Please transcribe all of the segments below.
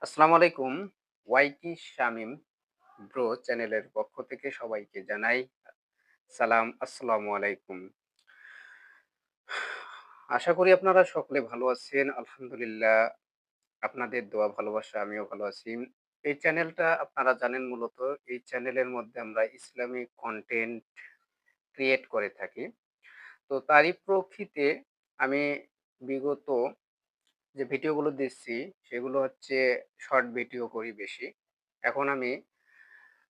আসসালামু আলাইকুম। ওয়াইটি শামীম ব্রো চ্যানেলের পক্ষ থেকে সবাইকে জানাই আসসালামু আলাইকুম। আশা করি আপনারা সকলে ভালো আছেন। আলহামদুলিল্লাহ আপনাদের দোয়া ভালোবাসা আমিও ভালো আছি। এই চ্যানেলটা আপনারা জানেন মূলত এই চ্যানেলের মধ্যে আমরা ইসলামিক কনটেন্ট ক্রিয়েট করে থাকি। তো তারই প্রেক্ষিতে আমি বিগত যে ভিডিওগুলো দিচ্ছি সেগুলো হচ্ছে শর্ট ভিডিও করি বেশি। এখন আমি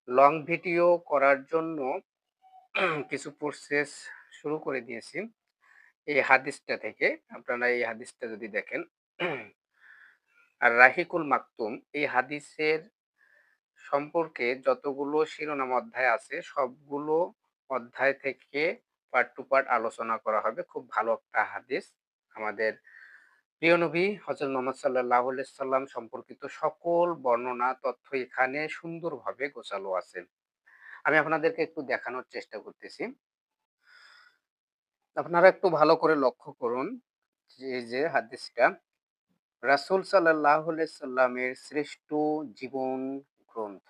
লং ভিডিও করার জন্য কিছু প্রসেস শুরু করে দিয়েছি। এই হাদিসটা থেকে আপনারা এই হাদিসটা যদি দেখেন আর রাহিকুল মাকতুম এই হাদিসের সম্পর্কে যতগুলো শিরোনাম অধ্যায় আছে সবগুলো অধ্যায় থেকে পার্ট টু পার্ট আলোচনা করা হবে। খুব ভালো একটা হাদিস। আমাদের প্রিয় নবী হযরত মুহাম্মদ সাল্লাল্লাহু আলাইহি সাল্লাম সম্পর্কিত সকল বর্ণনা তথ্য এখানে সুন্দরভাবে গোছালো আছে। আমি আপনাদেরকে একটু দেখানোর চেষ্টা করতেছি। আপনারা একটু ভালো করে লক্ষ্য করুন যে এই যে হাদিসটা রাসূল সাল্লাল্লাহু আলাইহি সাল্লামের শ্রেষ্ঠ জীবন গ্রন্থ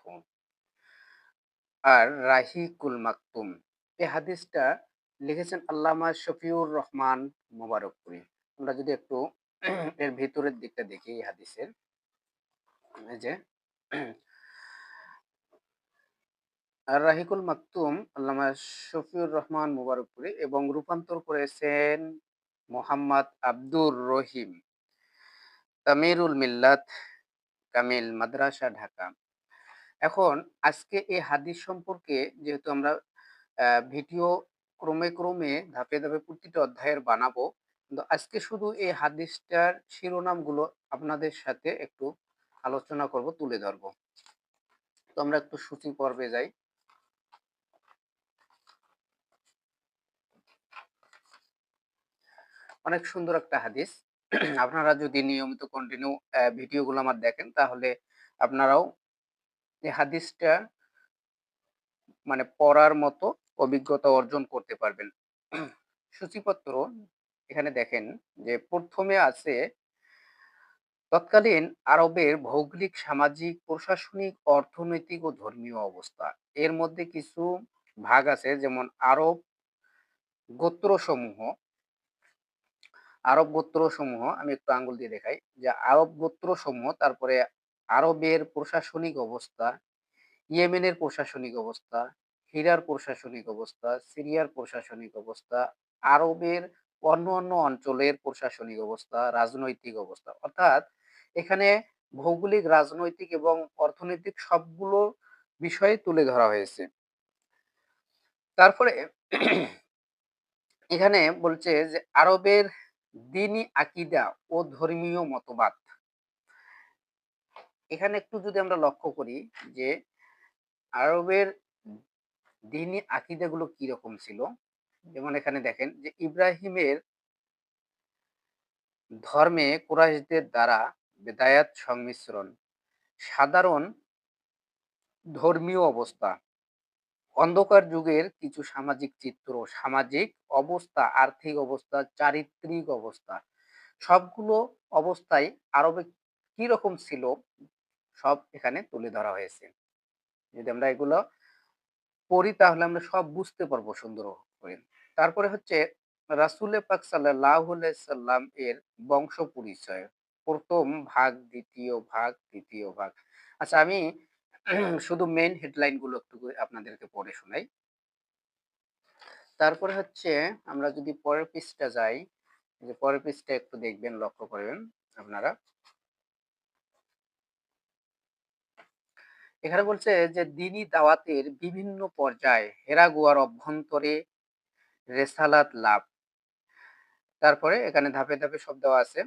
আর রাহিকুল মাকতুম এই হাদিসটা লিখেছেন আল্লামা শফিউর রহমান মোবারকপুরী। আমরা যদি একটু এর ভেতরের দিকটা দেখি এই হাদিসের এই যে আর রাহিকুল মাকতুম আল্লামা শফিউর রহমান মোবারকপুরী এবং রূপান্তর করেছেন মোহাম্মদ আব্দুর রহিম তামিরুল মিল্লাত কামিল মাদ্রাসা ঢাকা। এখন আজকে এই হাদিস সম্পর্কে যেহেতু আমরা ভিডিও ক্রমে ধাপে ধাপে প্রতিটা অধ্যায়ের বানাবো। কিন্তু আজকে শুধু এই হাদিসটার শিরোনামগুলো আপনাদের সাথে একটু আলোচনা করব, তুলে ধরব। তো আমরা একটু সূচি পর্বে যাই। অনেক সুন্দর একটা হাদিস। আপনারা যদি নিয়মিত কন্টিনিউ ভিডিওগুলো আমার দেখেন তাহলে আপনারাও এই হাদিসটা মানে পড়ার মতো অভিজ্ঞতা অর্জন করতে পারবেন। সূচিপত্র এখানে দেখেন যে ১ম এ আছে তৎকালীন আরবের ভৌগোলিক, সামাজিক, প্রশাসনিক, অর্থনৈতিক ও ধর্মীয় অবস্থা। এর মধ্যে কিছু ভাগ আছে যেমন গোত্রসমূহ আরব গোত্রসমূহ আমি একটু আঙ্গুল দিয়ে দেখাই যে আরব গোত্রসমূহ, তারপরে আরবের প্রশাসনিক অবস্থা, ইয়েমেনের প্রশাসনিক অবস্থা, হিরার প্রশাসনিক অবস্থা, সিরিয়ার প্রশাসনিক অবস্থা, আরবের অন্য অঞ্চলের প্রশাসনিক অবস্থা, রাজনৈতিক অবস্থা। অর্থাৎ এখানে ভৌগোলিক, রাজনৈতিক এবং অর্থনৈতিক সবগুলো বিষয় তুলে ধরা হয়েছে। তারপরে এখানে বলছে যে আরবের দ্বীনি আকীদা ও ধর্মীয় মতবাদ। এখানে একটু যদি আমরা লক্ষ্য করি যে আরবের দ্বীনি আকীদাগুলো কিরকম ছিল। যেমন এখানে দেখেন যে ইব্রাহিমের ধর্মে কুরাইশদের দ্বারা বেদায়াত সংমিশ্রণ, সাধারণ ধর্মীয় অবস্থা, অন্ধকার যুগের কিছু সামাজিক চিত্র, সামাজিক অবস্থা, আর্থিক অবস্থা, চারিত্রিক অবস্থা, সবগুলো অবস্থায় আরবে কিরকম ছিল সব এখানে তুলে ধরা হয়েছে। যদি আমরা এগুলো পড়ি তাহলে আমরা সব বুঝতে পারবো সুন্দর করে। তারপরে হচ্ছে রাসূলে পাক সাল্লাল্লাহু আলাইহি সাল্লাম এর বংশ পরিচয়। ১ম ভাগ, ২য় ভাগ, ৩য় ভাগ। আচ্ছা আমি শুধু মেইন হেডলাইন গুলো একটু করে আপনাদেরকে পড়ে শোনাই। তারপরে হচ্ছে আমরা যদি পরের পৃষ্ঠা যাই, যে পরের পৃষ্ঠা একটু দেখবেন, লক্ষ্য করবেন আপনারা। এখানে বলছে যে দ্বীনি দাওয়াতের বিভিন্ন পর্যায়, হেরা গুহার অভ্যন্তরে রেসালাত লাভ। তারপরে এখানে ধাপে ধাপে সব দেওয়া আছে।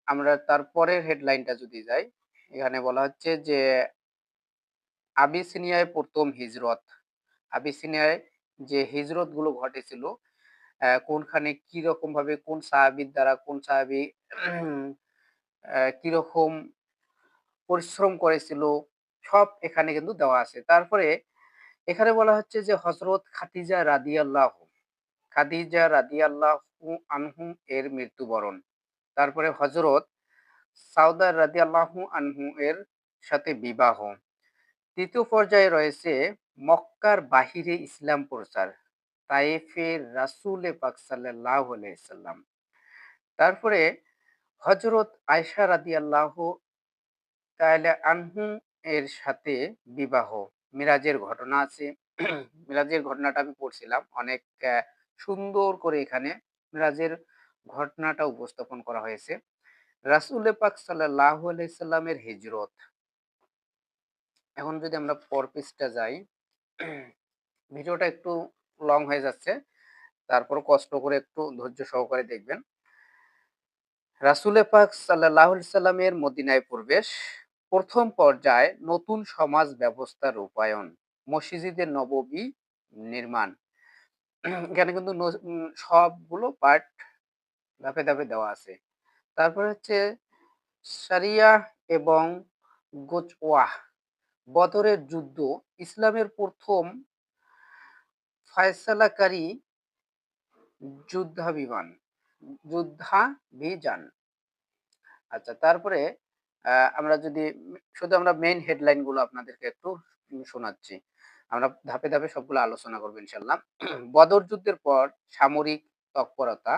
আমরা তারপরের হেডলাইনটা যদি যাই, এখানে বলা হচ্ছে যে আবিসিনিয়ায় ১ম হিজরত। আবিসিনিয়ায় যে হিজরত গুলো ঘটেছিল, কোনখানে কিরকম ভাবে কোন সাহাবীর দ্বারা কোন সাহাবী কিরকম পরিশ্রম করেছিল সব এখানে কিন্তু দেওয়া আছে। তারপরে এখানে বলা হচ্ছে যে হযরত খাদিজা রাদিয়াল্লাহু আনহুম এর মৃত্যুবরণ। তারপরে হযরত সাউদা রাদিয়াল্লাহু আনহু এর সাথে বিবাহ। ৩য় পর্যায়ে রয়েছে মক্কার বাহিরে ইসলাম প্রচার। তায়েফে রাসূলে পাক সাল্লাল্লাহু আলাইহি সাল্লাম। তারপরে হযরত আয়েশা রাদিয়াল্লাহু তাআলা আনহু এর সাথে বিবাহ। মিরাজের ঘটনা আছে। মিরাজের ঘটনাটা আমি পড়ছিলাম। অনেক সুন্দর করে এখানে মিরাজের ঘটনাটা উপস্থাপন করা হয়েছে। রাসূলে পাক সাল্লাল্লাহু আলাইহি সাল্লামের হিজরত। এখন যদি আমরা পর পৃষ্ঠা যাই, ভিডিওটা একটু লং হয়ে যাচ্ছে। তারপরও কষ্ট করে একটু ধৈর্য সহকারে দেখবেন। রাসূলে পাক সাল্লাল্লাহু আলাইহি সাল্লামের মদিনায় প্রবেশ, ১ম পর্যায়ে নতুন সমাজ ব্যবস্থার রূপায়ণ, মসজিদে নববী নির্মাণ। এখানে কিন্তু সবগুলো পার্ট ধাপে, ধাপে দেওয়া আছে। তারপরে হচ্ছে শারিয়াহ এবং গোজওয়াহ, বদরের যুদ্ধ, ইসলামের ১ম ফায়সালাকারী যুদ্ধাভিমান যুদ্ধাভিযান। আচ্ছা, তারপরে আমরা যদি শুধু আমরা মেইন হেডলাইন গুলো আপনাদেরকে একটু শোনাচ্ছি। আমরা ধাপে, ধাপে সবগুলো আলোচনা করব ইনশাআল্লাহ। বদর যুদ্ধের পর সামরিক তৎপরতা,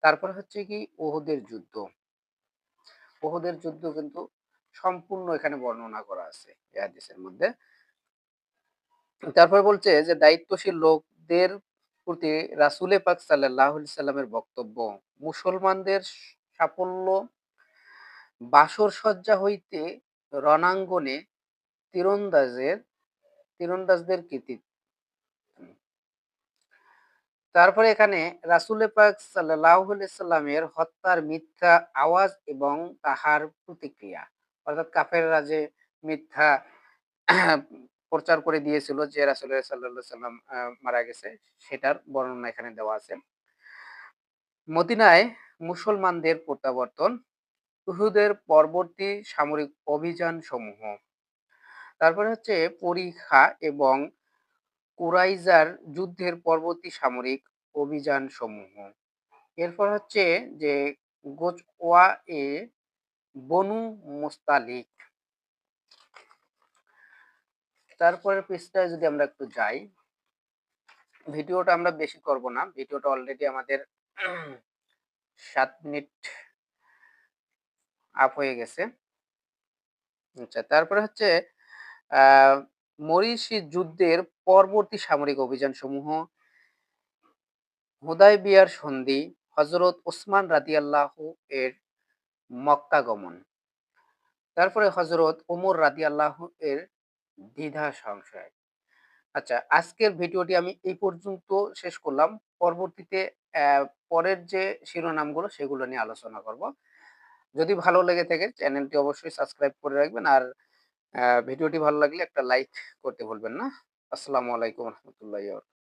তারপর হচ্ছে কি উহুদের যুদ্ধ। উহুদের যুদ্ধ কিন্তু সম্পূর্ণ এখানে বর্ণনা করা আছে এই হাদিসের মধ্যে। তারপর বলছে যে দায়িত্বশীল লোকদের প্রতি রাসূলে পাক সাল্লাল্লাহু আলাইহি সাল্লামের বক্তব্য, মুসলমানদের সাফল্য বাসরসজ্জা হইতে রণাঙ্গনে তীরন্দাজের তীরন্দাজদের কৃতিত্ব। তারপরে এখানে রাসূলে পাক সাল্লাল্লাহু আলাইহি সাল্লামের হত্যার মিথ্যা আওয়াজ এবং তাহার প্রতিক্রিয়া। অর্থাৎ কাফেররা যে মিথ্যা প্রচার করে দিয়েছিল যে রাসূলুল্লাহ সাল্লাল্লাহু আলাইহি সাল্লাম মারা গেছে, সেটার বর্ণনা এখানে দেওয়া আছে। মদিনায় মুসলমানদের প্রত্যাবর্তন, উহুদের পরবর্তী সামরিক অভিযান সমূহ। তারপরে হচ্ছে পরিখা এবং কুরাইজার যুদ্ধের পরবর্তী সামরিক অভিযান সমূহ। এরপর হচ্ছে যে গোজওয়া এ বনু মুস্তালিক। তারপরের পৃষ্ঠায় যদি আমরা একটু যাই, ভিডিওটা আমরা বেশি করব না। ভিডিওটা অলরেডি আমাদের ৭ মিনিট আপ হয়ে গেছে। আচ্ছা, তারপরে হচ্ছে আ মরিসি যুদ্ধের পরবর্তী সামরিক অভিযানসমূহ, হুদায়বিয়ার সন্ধি, হযরত ওসমান রাদিয়াল্লাহু এর মক্কা গমন। তারপরে হযরত ওমর রাদিয়াল্লাহু এর দ্বিধা সংশয়। আচ্ছা, আজকের ভিডিওটি আমি এই পর্যন্ত শেষ করলাম। পরবর্তীতে পরের যে শিরোনামগুলো সেগুলো নিয়ে আলোচনা করব। যদি ভালো লেগে থাকে চ্যানেলটি অবশ্যই সাবস্ক্রাইব করে রাখবেন। আর ভিডিওটি ভালো লাগলে একটা লাইক করতে ভুলবেন না। আসসালামু আলাইকুম ওয়া রাহমাতুল্লাহি ওয়া বারাকাতুহু।